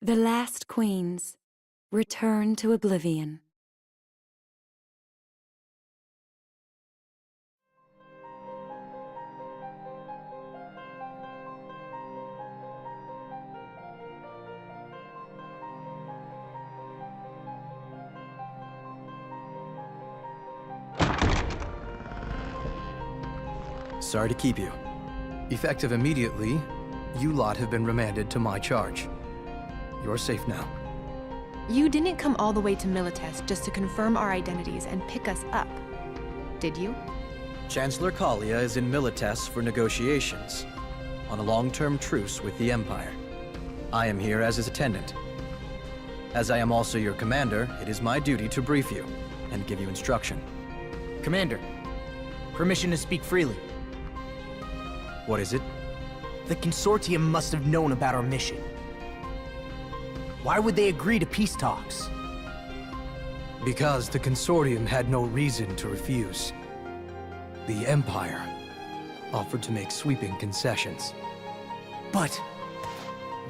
The last queens return to oblivion. Sorry to keep you. Effective immediately, you lot have been remanded to my charge. You're safe now. You didn't come all the way to Milites just to confirm our identities and pick us up, did you? Chancellor Kalia is in Milites for negotiations, on a long-term truce with the Empire. I am here as his attendant. As I am also your commander, it is my duty to brief you and give you instruction. Commander, permission to speak freely. What is it? The Consortium must have known about our mission. Why would they agree to peace talks? Because the Consortium had no reason to refuse. The Empire offered to make sweeping concessions. But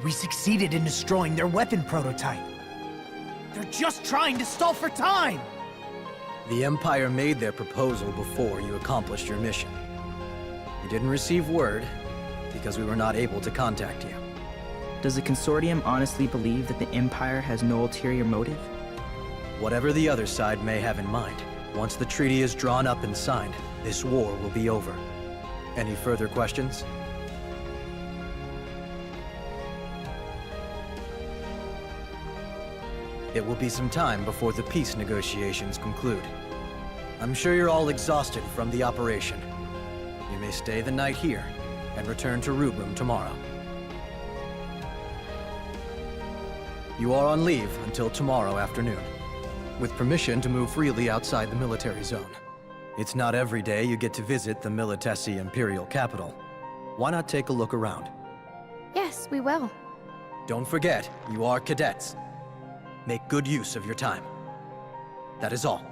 we succeeded in destroying their weapon prototype. They're just trying to stall for time! The Empire made their proposal before you accomplished your mission. You didn't receive word because we were not able to contact you. Does the Consortium honestly believe that the Empire has no ulterior motive? Whatever the other side may have in mind, once the treaty is drawn up and signed, this war will be over. Any further questions? It will be some time before the peace negotiations conclude. I'm sure you're all exhausted from the operation. You may stay the night here and return to Root Room tomorrow. You are on leave until tomorrow afternoon, with permission to move freely outside the military zone. It's not every day you get to visit the Militesi Imperial capital. Why not take a look around? Yes, we will. Don't forget, you are cadets. Make good use of your time. That is all.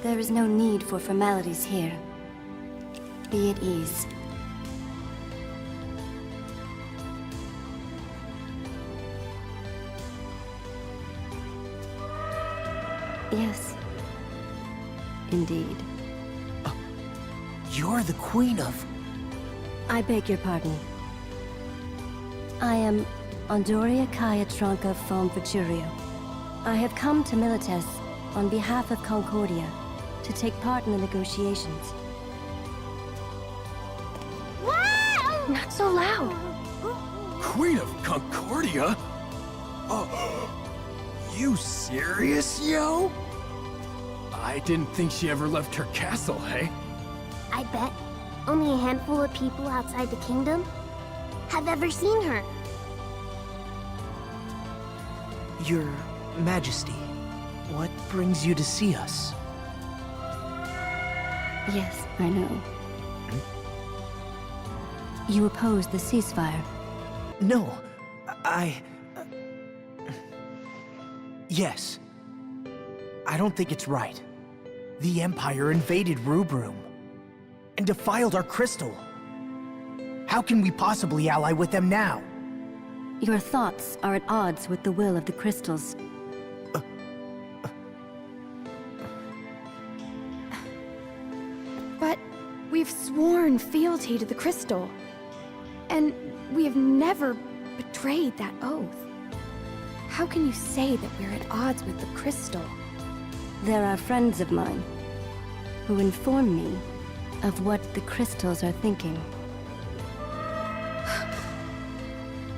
There is no need for formalities here. Be at ease. Yes. Indeed. You're the Queen of... I beg your pardon. I am Andoria Kaya Tronka Foam Futurio. I have come to Milites on behalf of Concordia to take part in the negotiations. Wow! Not so loud! Queen of Concordia? You serious, yo? I didn't think she ever left her castle, hey? I bet only a handful of people outside the kingdom have ever seen her. Your Majesty, what brings you to see us? Yes, I know. You oppose the ceasefire. No, Yes. I don't think it's right. The Empire invaded Rubrum and defiled our crystal. How can we possibly ally with them now? Your thoughts are at odds with the will of the crystals. But we've sworn fealty to the crystal. And we have never betrayed that oath. How can you say that we're at odds with the crystal? There are friends of mine who inform me of what the crystals are thinking.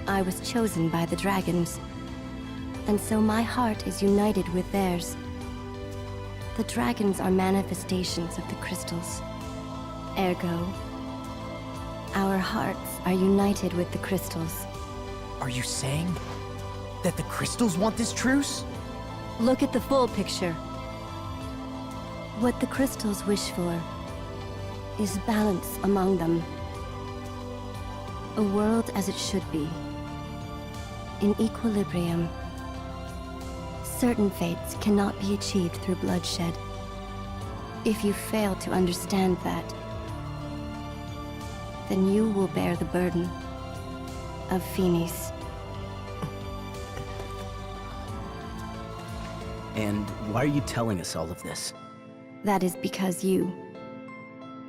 I was chosen by the dragons, and so my heart is united with theirs. The dragons are manifestations of the crystals. Ergo, our hearts are united with the crystals. Are you saying that the crystals want this truce? Look at the full picture. What the crystals wish for is balance among them. A world as it should be. In equilibrium. Certain fates cannot be achieved through bloodshed. If you fail to understand that, then you will bear the burden of Finis. And why are you telling us all of this? That is because you,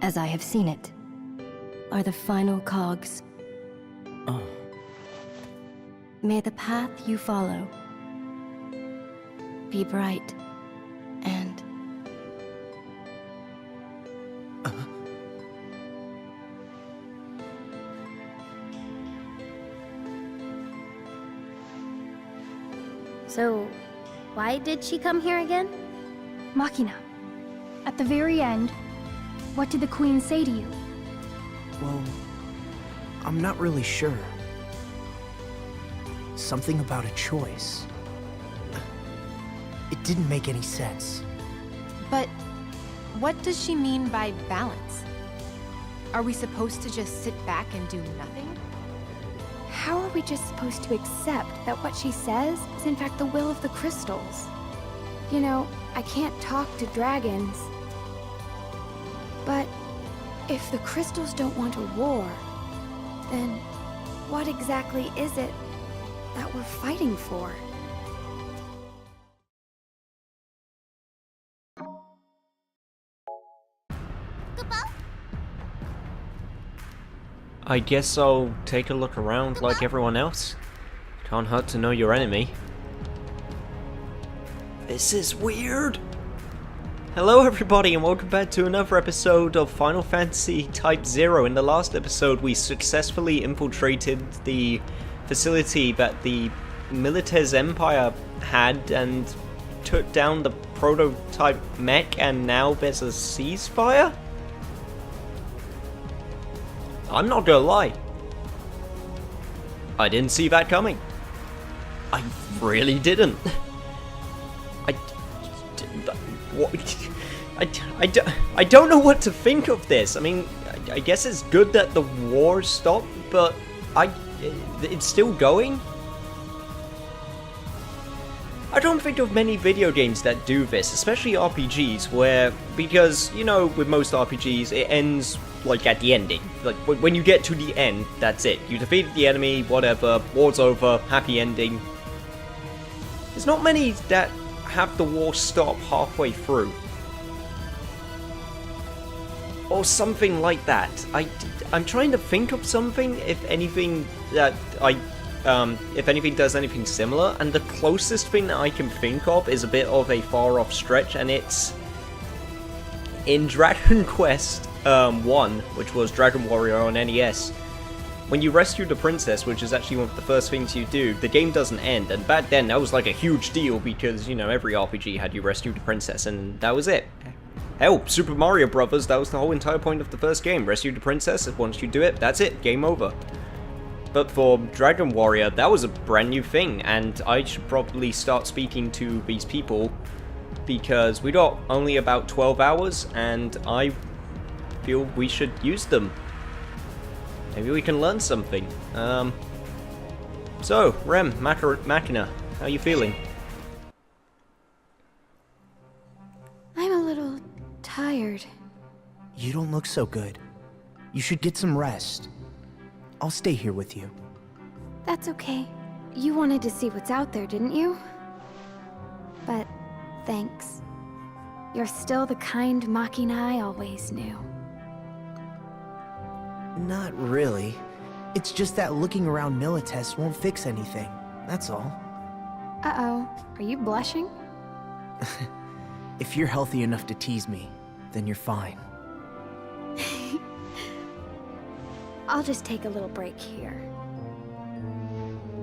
as I have seen it, are the final cogs. Oh. May the path you follow be bright and... So, why did she come here again? Machina, at the very end, what did the Queen say to you? Well, I'm not really sure. Something about a choice. It didn't make any sense. But what does she mean by balance? Are we supposed to just sit back and do nothing? How are we just supposed to accept that what she says is in fact the will of the crystals? You know, I can't talk to dragons. But if the crystals don't want a war, then what exactly is it that we're fighting for? I guess I'll take a look around like everyone else. Can't hurt to know your enemy. This is weird! Hello everybody and welcome back to another episode of Final Fantasy Type-0. In the last episode we successfully infiltrated the facility that the Milites Empire had and took down the prototype mech, and now there's a ceasefire? I'm not gonna lie, I didn't see that coming. I really didn't. I don't know what to think of this. I mean, I guess it's good that the war stopped, but it's still going? I don't think of many video games that do this, especially RPGs, where, because, you know, with most RPGs, it ends, like, at the ending. Like, when you get to the end, that's it. You defeated the enemy, whatever, war's over, happy ending. There's not many that have the war stop halfway through. Or something like that. I'm trying to think of something, if anything, that if anything does anything similar, and the closest thing that I can think of is a bit of a far off stretch, and it's in Dragon Quest 1, which was Dragon Warrior on NES. When you rescue the princess, which is actually one of the first things you do, the game doesn't end, and back then that was like a huge deal because, you know, every RPG had you rescue the princess, and that was it. Hell, Super Mario Brothers, that was the whole entire point of the first game. Rescue the princess, and once you do it, that's it, game over. But for Dragon Warrior, that was a brand new thing, and I should probably start speaking to these people because we got only about 12 hours, and I feel we should use them. Maybe we can learn something. So, Rem, Machina, how are you feeling? I'm a little tired. You don't look so good. You should get some rest. I'll stay here with you. That's okay. You wanted to see what's out there, didn't you? But thanks. You're still the kind Machina I always knew. Not really. It's just that looking around Milites won't fix anything. That's all. Uh-oh. Are you blushing? If you're healthy enough to tease me, then you're fine. I'll just take a little break here.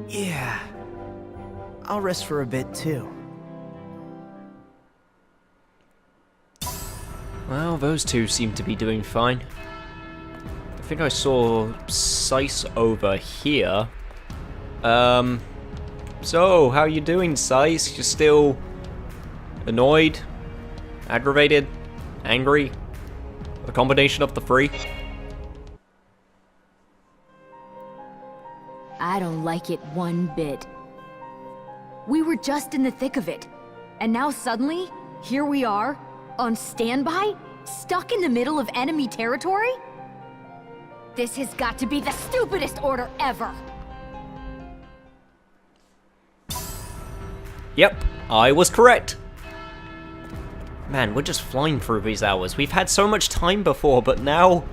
Yeah. I'll rest for a bit, too. Well, those two seem to be doing fine. I think I saw Sice over here. So, how you doing, Sice? You still annoyed? Aggravated? Angry? A combination of the three? I don't like it one bit. We were just in the thick of it. And now suddenly, here we are, on standby? Stuck in the middle of enemy territory? This has got to be the stupidest order ever! Yep, I was correct. Man, we're just flying through these hours. We've had so much time before, but now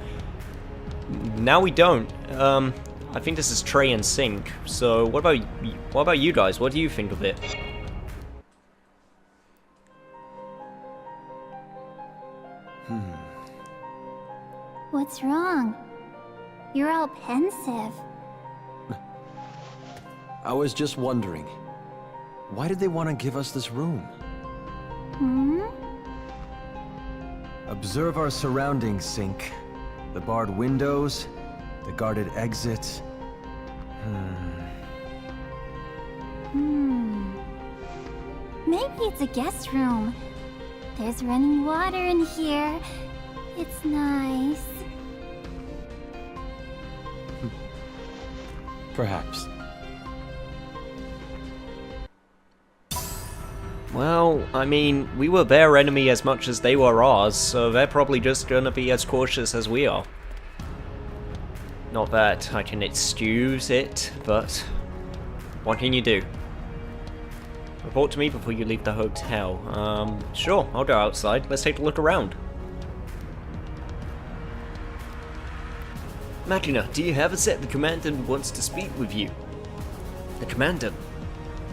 we don't. I think this is Trey and Sync. So, what about you guys? What do you think of it? What's wrong? You're all pensive. I was just wondering, why did they want to give us this room? Observe our surroundings, Sync. The barred windows, the guarded exits. Maybe it's a guest room. There's running water in here. It's nice. Perhaps. Well, I mean, we were their enemy as much as they were ours, so they're probably just gonna be as cautious as we are. Not that I can excuse it, but what can you do? Report to me before you leave the hotel. Sure, I'll go outside. Let's take a look around. Machina, do you have a set? The Commandant wants to speak with you. The Commandant?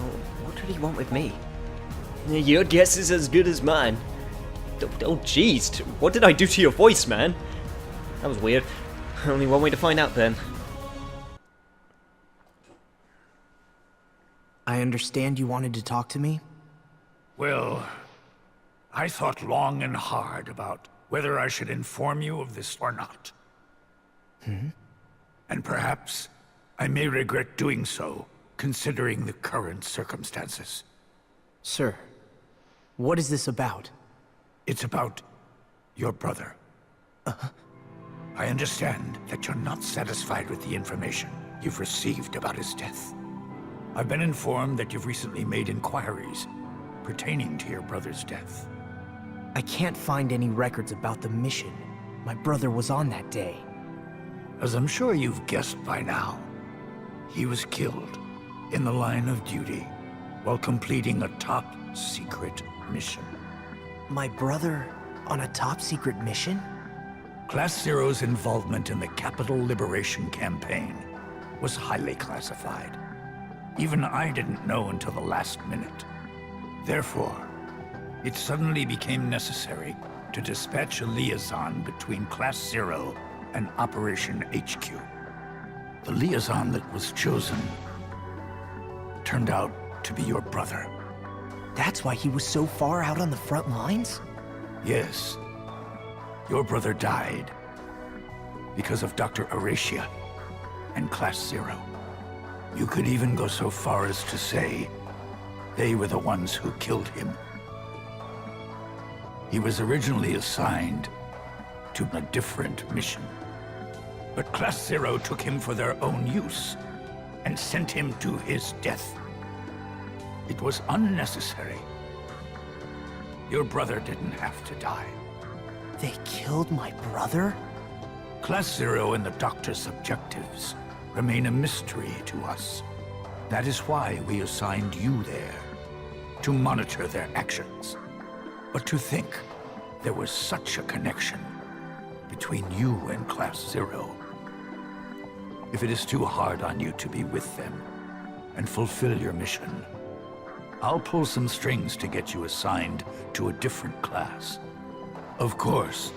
Oh, what did he want with me? Your guess is as good as mine. Oh, jeez. What did I do to your voice, man? That was weird. Only one way to find out, then. I understand you wanted to talk to me? Well, I thought long and hard about whether I should inform you of this or not. And perhaps I may regret doing so, considering the current circumstances. Sir, what is this about? It's about your brother. I understand that you're not satisfied with the information you've received about his death. I've been informed that you've recently made inquiries pertaining to your brother's death. I can't find any records about the mission my brother was on that day. As I'm sure you've guessed by now, he was killed in the line of duty while completing a top-secret mission. My brother on a top-secret mission? Class Zero's involvement in the Capital Liberation Campaign was highly classified. Even I didn't know until the last minute. Therefore, it suddenly became necessary to dispatch a liaison between Class Zero and Operation HQ. The liaison that was chosen turned out to be your brother. That's why he was so far out on the front lines? Yes. Your brother died because of Dr. Aracia and Class Zero. You could even go so far as to say they were the ones who killed him. He was originally assigned to a different mission, but Class Zero took him for their own use and sent him to his death. It was unnecessary. Your brother didn't have to die. They killed my brother? Class Zero and the Doctor's objectives remain a mystery to us. That is why we assigned you there, to monitor their actions. But to think there was such a connection between you and Class Zero. If it is too hard on you to be with them and fulfill your mission, I'll pull some strings to get you assigned to a different class. Of course,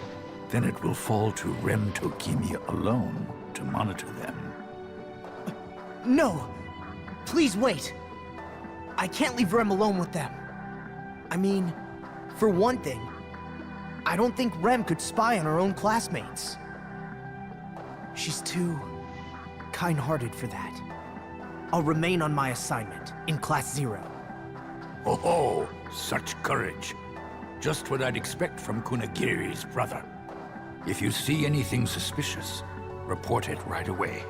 then it will fall to Rem Tokimi alone to monitor them. No! Please wait! I can't leave Rem alone with them. I mean, for one thing, I don't think Rem could spy on her own classmates. She's too kind-hearted for that. I'll remain on my assignment in Class 0. Oh, such courage. Just what I'd expect from Kunagiri's brother. If you see anything suspicious, report it right away.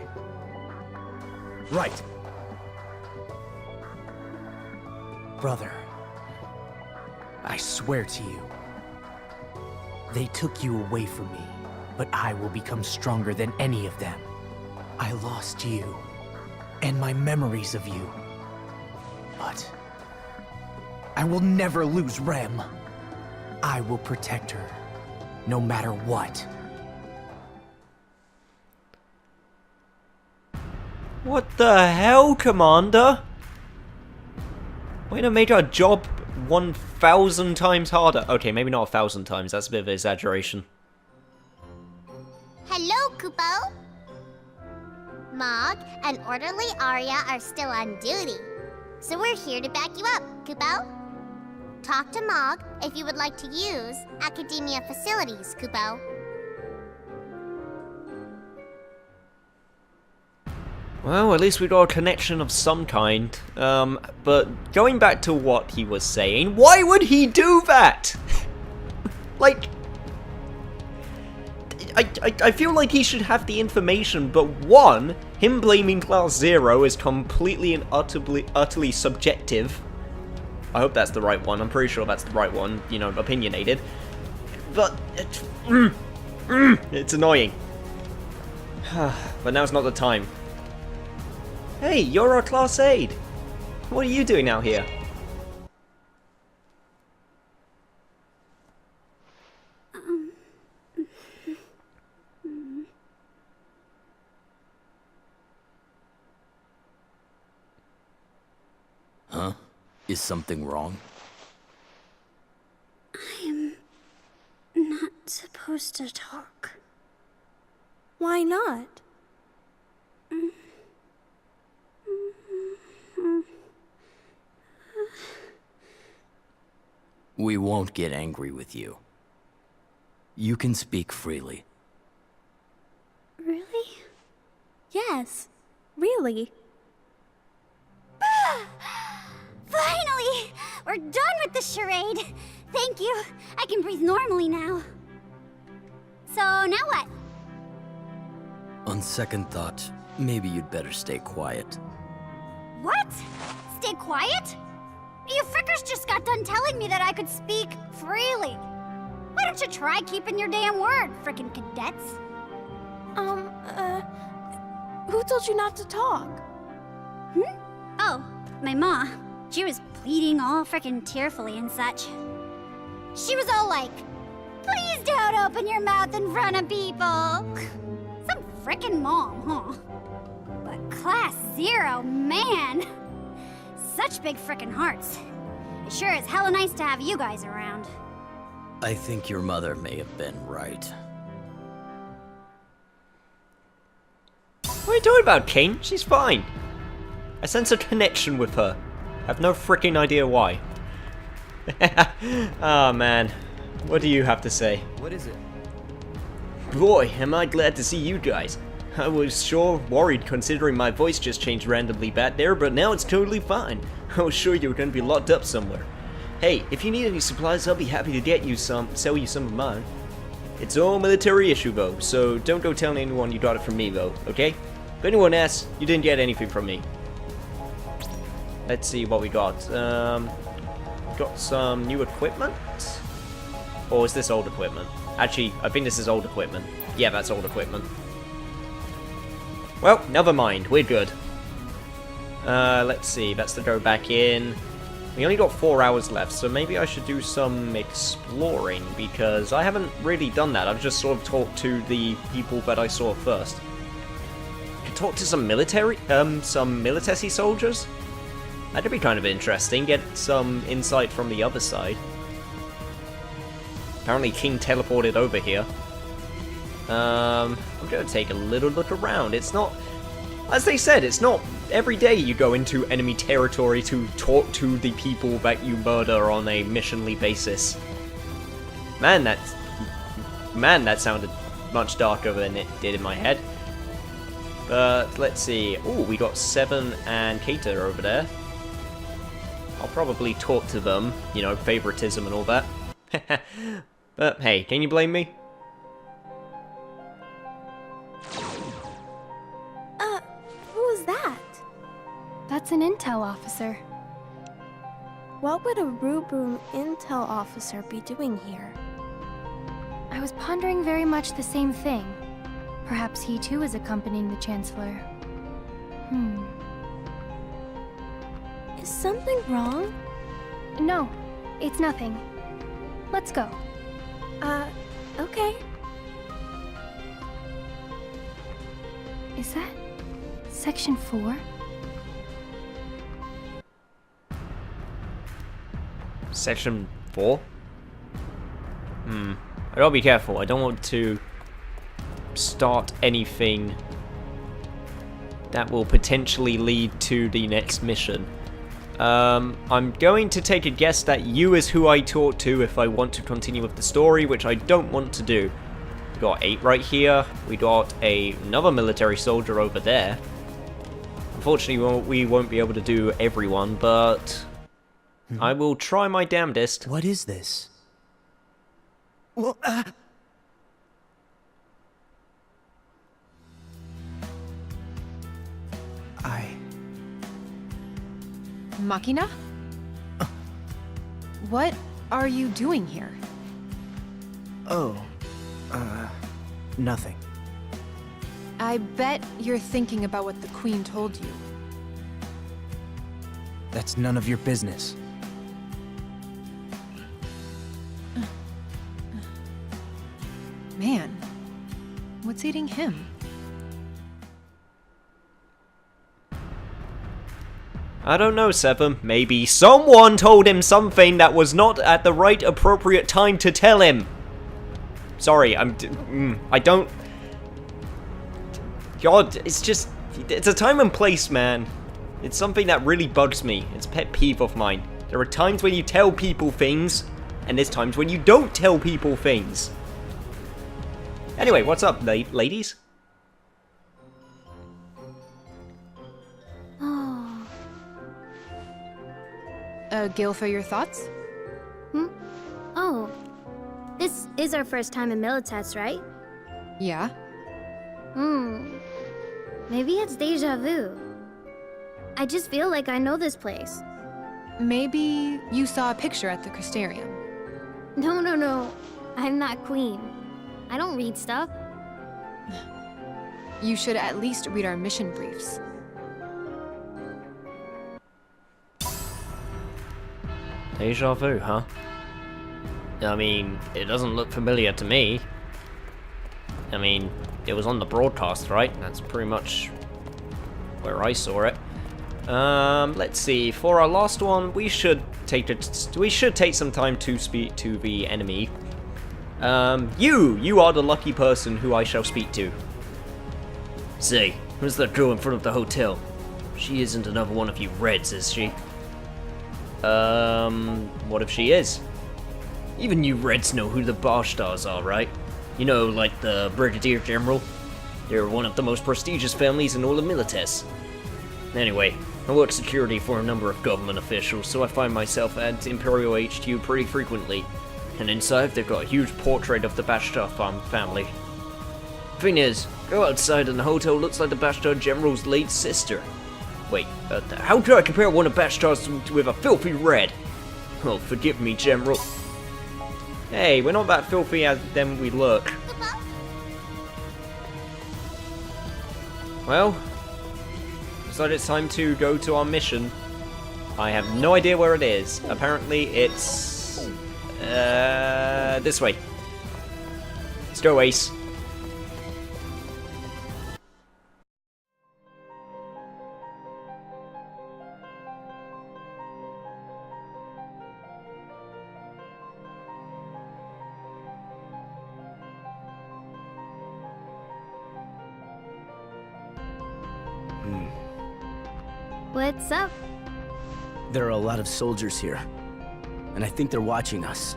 Right. Brother, I swear to you, they took you away from me, but I will become stronger than any of them. I lost you, and my memories of you. But I will never lose Rem. I will protect her, no matter what. What the hell, Commander? Way to make our job 1,000 times harder. Okay, maybe not 1,000 times, that's a bit of an exaggeration. Hello, Kupo. Mog and Orderly Arya are still on duty, so we're here to back you up, Kupo. Talk to Mog if you would like to use Academia facilities, Kupo. Well, at least we got a connection of some kind. But going back to what he was saying, why would he do that? Like, I feel like he should have the information, but one, him blaming Class 0 is completely and utterly subjective. I hope that's the right one. I'm pretty sure that's the right one. You know, opinionated. But it's annoying. But now's not the time. Hey, you're our class aide. What are you doing out here? Huh? Is something wrong? I'm not supposed to talk. Why not? We won't get angry with you. You can speak freely. Really? Yes, really. Finally! We're done with the charade! Thank you. I can breathe normally now. So, now what? On second thought, maybe you'd better stay quiet. What? Stay quiet? You frickers just got done telling me that I could speak freely. Why don't you try keeping your damn word, frickin' cadets? Who told you not to talk? Oh, my ma. She was pleading all frickin' tearfully and such. She was all like, please don't open your mouth in front of people. Some frickin' mom, huh? But Class 0, man. Such big frickin' hearts. It sure is hella nice to have you guys around. I think your mother may have been right. What are you talking about, Kane? She's fine. I sense a connection with her. I have no freaking idea why. Oh man, what do you have to say? What is it? Boy, am I glad to see you guys. I was sure worried considering my voice just changed randomly back there, but now it's totally fine. I was sure you were going to be locked up somewhere. Hey, if you need any supplies, I'll be happy to get you some, sell you some of mine. It's all military issue though, so don't go telling anyone you got it from me though, okay? If anyone asks, you didn't get anything from me. Let's see what we got. Got some new equipment? Or is this old equipment? Actually, I think this is old equipment. Yeah, that's old equipment. Well, never mind. We're good. Let's see. That's to go back in. We only got 4 hours left, so maybe I should do some exploring, because I haven't really done that. I've just sort of talked to the people that I saw first. Could talk to some military, some Milites soldiers? That'd be kind of interesting, get some insight from the other side. Apparently King teleported over here. I'm gonna take a little look around. It's not, as they said, it's not every day you go into enemy territory to talk to the people that you murder on a missionly basis. Man, that sounded much darker than it did in my head. But let's see. Oh, we got Seven and Keita over there. I'll probably talk to them, you know, favoritism and all that. But hey, can you blame me? Who was that? That's an intel officer. What would a Rubrum intel officer be doing here? I was pondering very much the same thing. Perhaps he too is accompanying the Chancellor. Is something wrong? No, it's nothing. Let's go. Okay. Is that Section 4? Section 4? I gotta be careful. I don't want to start anything that will potentially lead to the next mission. I'm going to take a guess that you is who I talk to if I want to continue with the story, which I don't want to do. We got 8 right here. We got another military soldier over there. Unfortunately, we won't be able to do everyone, but I will try my damnedest. What is this? Well, Machina? What are you doing here? Oh, nothing. I bet you're thinking about what the Queen told you. That's none of your business. Man, what's eating him? I don't know, Seven. Maybe someone told him something that was not at the right appropriate time to tell him. Sorry, I don't... God, it's just... It's a time and place, man. It's something that really bugs me. It's a pet peeve of mine. There are times when you tell people things, and there's times when you don't tell people things. Anyway, what's up, ladies? Gil, for your thoughts? Oh. This is our first time in Milites, right? Yeah. Maybe it's deja vu. I just feel like I know this place. Maybe you saw a picture at the Crystarium. No. I'm not Queen. I don't read stuff. You should at least read our mission briefs. Deja vu, huh? I mean, it doesn't look familiar to me. I mean, it was on the broadcast, right? That's pretty much where I saw it. Let's see. For our last one, we should take some time to speak to the enemy. You are the lucky person who I shall speak to. Say, who's that girl in front of the hotel? She isn't another one of you Reds, is she? What if she is? Even you Reds know who the Bastars are, right? You know, like the Brigadier General? They're one of the most prestigious families in all of Milites. Anyway, I work security for a number of government officials, so I find myself at Imperial HQ pretty frequently. And inside, they've got a huge portrait of the Bashtar family. Thing is, go outside and the hotel looks like the Bashtar General's late sister. Wait, how could I compare one of Bashtar's with a filthy Red? Oh, forgive me, General. Hey, we're not that filthy as then we look. Well, looks like it's time to go to our mission. I have no idea where it is. Apparently it's... this way. Let's go, Ace. What's up? There are a lot of soldiers here, and I think they're watching us.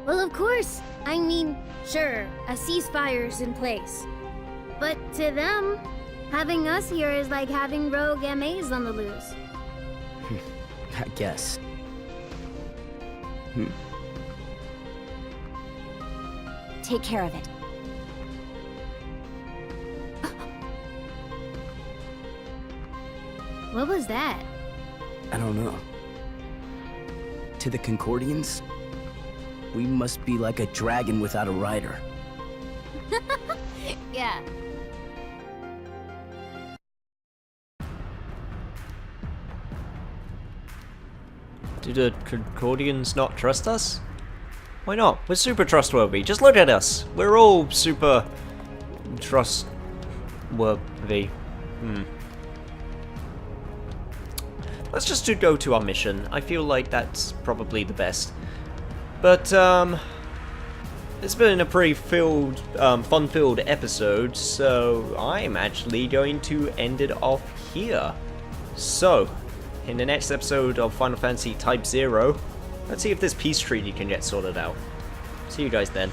Well, of course. I mean, sure, a ceasefire's in place. But to them, Having us here is like having rogue MAs on the loose. I guess. Take care of it. What was that? I don't know. To the Concordians, we must be like a dragon without a rider. Yeah. Do the Concordians not trust us? Why not? We're super trustworthy. Just look at us. We're all super trustworthy. Let's just go to our mission. I feel like that's probably the best. But, it's been a pretty fun-filled episode, so I'm actually going to end it off here. So, in the next episode of Final Fantasy Type-0, let's see if this peace treaty can get sorted out. See you guys then.